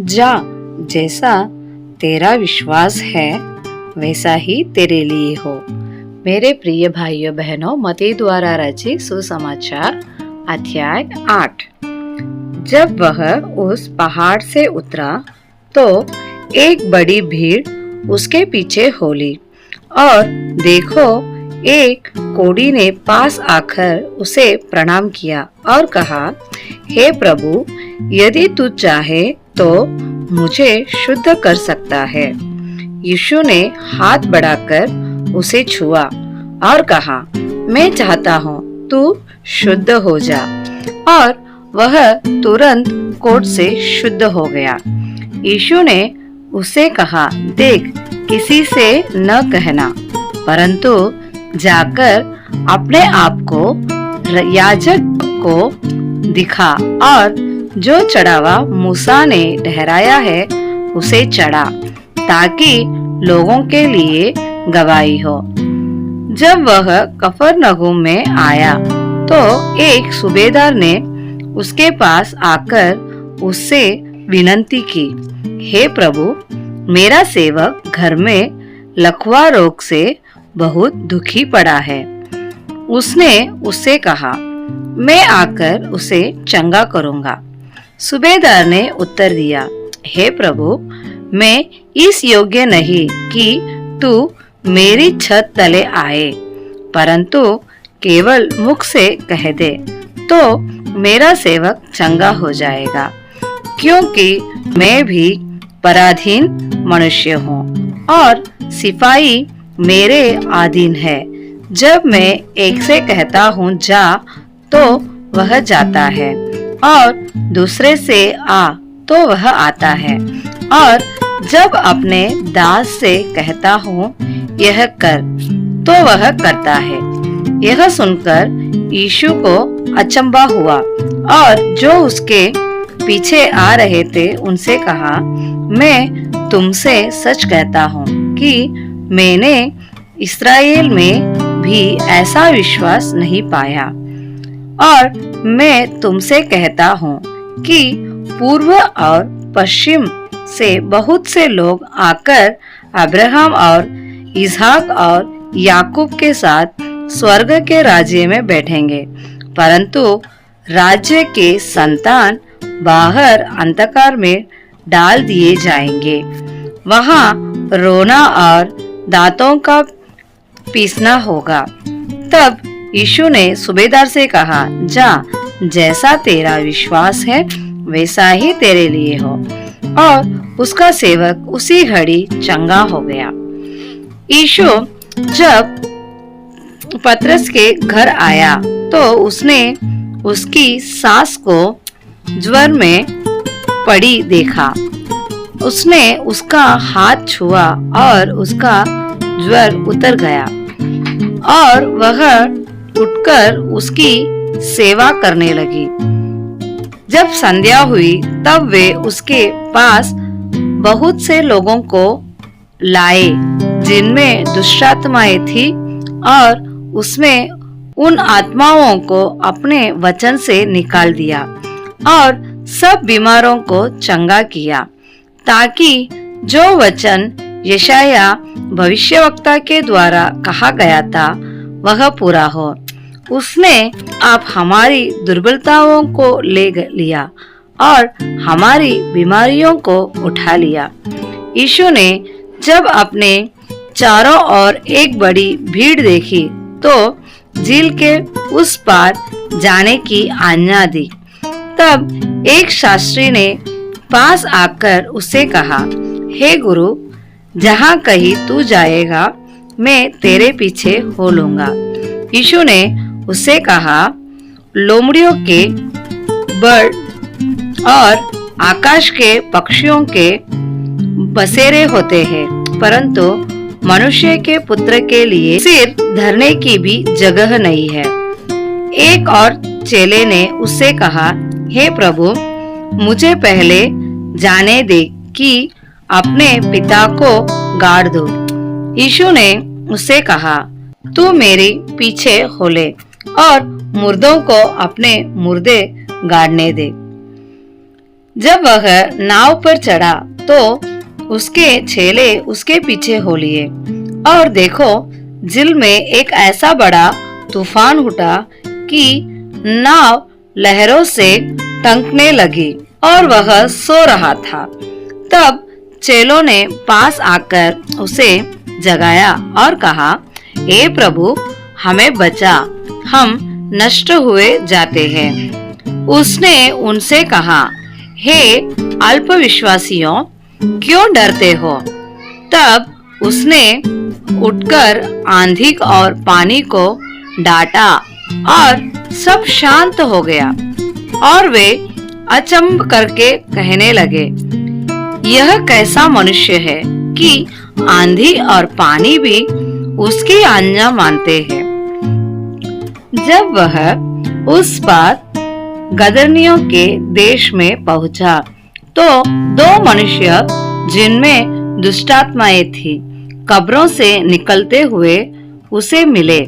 जा, जैसा तेरा विश्वास है वैसा ही तेरे लिए हो। मेरे प्रिय भाइयों बहनों, मती द्वारा रचित सुसमाचार अध्याय 8। जब वह उस पहाड़ से उतरा तो एक बड़ी भीड़ उसके पीछे हो ली, और देखो, एक कोढ़ी ने पास आकर उसे प्रणाम किया और कहा, हे प्रभु, यदि तू चाहे तो मुझे शुद्ध कर सकता है। यीशु ने हाथ बढ़ाकर उसे छुआ और कहा, मैं चाहता हूँ तू शुद्ध हो जा। और वह तुरंत कोढ़ से शुद्ध हो गया। यीशु ने उसे कहा, देख, किसी से न कहना, परंतु जाकर अपने आप को याजक को दिखा और जो चढ़ावा मूसा ने ठहराया है उसे चढ़ा, ताकि लोगों के लिए गवाही हो। जब वह कफरनहूम में आया तो एक सूबेदार ने उसके पास आकर उससे विनती की, हे प्रभु, मेरा सेवक घर में लकवा रोग से बहुत दुखी पड़ा है। उसने उससे कहा, मैं आकर उसे चंगा करूंगा। सूबेदार ने उत्तर दिया, हे प्रभु, मैं इस योग्य नहीं कि तू मेरी छत तले आए, परंतु केवल मुख से कह दे तो मेरा सेवक चंगा हो जाएगा, क्योंकि मैं भी पराधीन मनुष्य हूँ और सिपाही मेरे अधीन है। जब मैं एक से कहता हूँ जा, तो वह जाता है, और दूसरे से आ तो वह आता है, और जब अपने दास से कहता हूँ यह कर, तो वह करता है। यह सुनकर यीशु को अचंभा हुआ, और जो उसके पीछे आ रहे थे उनसे कहा, मैं तुमसे सच कहता हूँ कि मैंने इस्राएल में भी ऐसा विश्वास नहीं पाया। और मैं तुमसे कहता हूँ कि पूर्व और पश्चिम से बहुत से लोग आकर अब्राहम और इसहाक और याकूब के साथ स्वर्ग के राज्य में बैठेंगे, परंतु राज्य के संतान बाहर अंधकार में डाल दिए जाएंगे। वहाँ रोना और दांतों का पीसना होगा। तब यीशु ने सूबेदार से कहा, जा, जैसा तेरा विश्वास है वैसा ही तेरे लिए हो। और उसका सेवक उसी घड़ी चंगा हो गया। यीशु जब पतरस के घर आया तो उसने उसकी सास को ज्वर में पड़ी देखा। उसने उसका हाथ छुआ और उसका ज्वर उतर गया, और वह उठकर उसकी सेवा करने लगी। जब संध्या हुई तब वे उसके पास बहुत से लोगों को लाए जिनमें दुष्टात्माएं थी, और उसमें उन आत्माओं को अपने वचन से निकाल दिया और सब बीमारों को चंगा किया, ताकि जो वचन यशाया भविष्यवक्ता के द्वारा कहा गया था वह पूरा हो। उसने आप हमारी दुर्बलताओं को ले लिया और हमारी बीमारियों को उठा लिया। यीशु ने जब अपने चारों ओर एक बड़ी भीड़ देखी तो झील के उस पार जाने की आज्ञा दी। तब एक शास्त्री ने पास आकर उससे कहा, हे गुरु, जहाँ कहीं तू जाएगा मैं तेरे पीछे हो लूंगा। यीशु ने उससे कहा, लोमड़ियों के बर्ड और आकाश के पक्षियों के बसेरे होते हैं, परंतु मनुष्य के पुत्र के लिए सिर धरने की भी जगह नहीं है। एक और चेले ने उससे कहा, हे प्रभु, मुझे पहले जाने दे कि अपने पिता को गाड़ दो। यीशु ने उससे कहा, तू मेरे पीछे हो ले और मुर्दों को अपने मुर्दे गाड़ने दे। जब वह नाव पर चढ़ा तो उसके चेले उसके पीछे हो लिए और देखो झील में एक ऐसा बड़ा तूफान उठा कि नाव लहरों से टंकने लगी और वह सो रहा था। तब चेलों ने पास आकर उसे जगाया और कहा, हे प्रभु हमें बचा, हम नष्ट हुए जाते हैं। उसने उनसे कहा, हे अल्पविश्वासियों, क्यों डरते हो? तब उसने उठकर आंधी और पानी को डांटा और सब शांत हो गया और वे अचंभ करके कहने लगे, यह कैसा मनुष्य है कि आंधी और पानी भी उसकी आज्ञा मानते हैं। जब वह उस पार गदरनियों के देश में पहुंचा तो दो मनुष्य जिनमें दुष्टात्माएं थी कब्रों से निकलते हुए उसे मिले।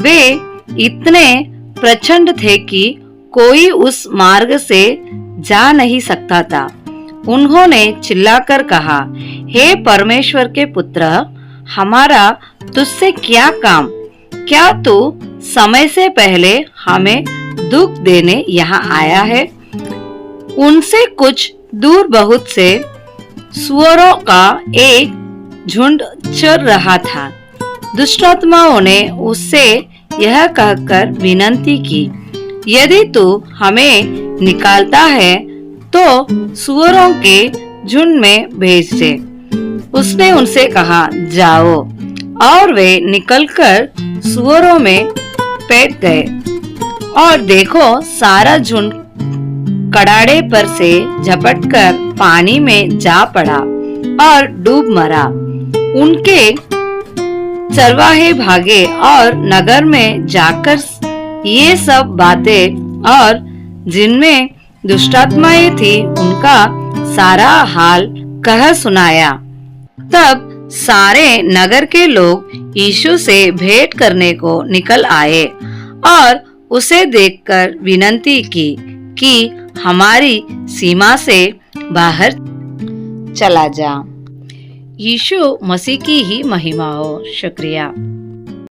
वे इतने प्रचंड थे कि कोई उस मार्ग से जा नहीं सकता था। उन्होंने चिल्लाकर कहा, हे परमेश्वर के पुत्र, हमारा तुझसे क्या काम? क्या तू समय से पहले हमें दुख देने यहाँ आया है? उनसे कुछ दूर बहुत से सुअरों का एक झुंड चर रहा था। दुष्टात्माओं ने उससे यह कहकर विनती की, यदि तू हमें निकालता है तो सुअरों के झुंड में भेज दे। उसने उनसे कहा, जाओ, और वे निकलकर सुअरों में बैठ गए और देखो सारा झुंड कड़ाड़े पर से झपटकर पानी में जा पड़ा और डूब मरा। उनके चरवाहे भागे और नगर में जाकर ये सब बातें और जिनमें दुष्टात्माएं थी उनका सारा हाल कह सुनाया। तब सारे नगर के लोग यीशु से भेंट करने को निकल आए और उसे देखकर विनती की कि हमारी सीमा से बाहर चला जा। यीशु मसीह की ही महिमा हो। शुक्रिया।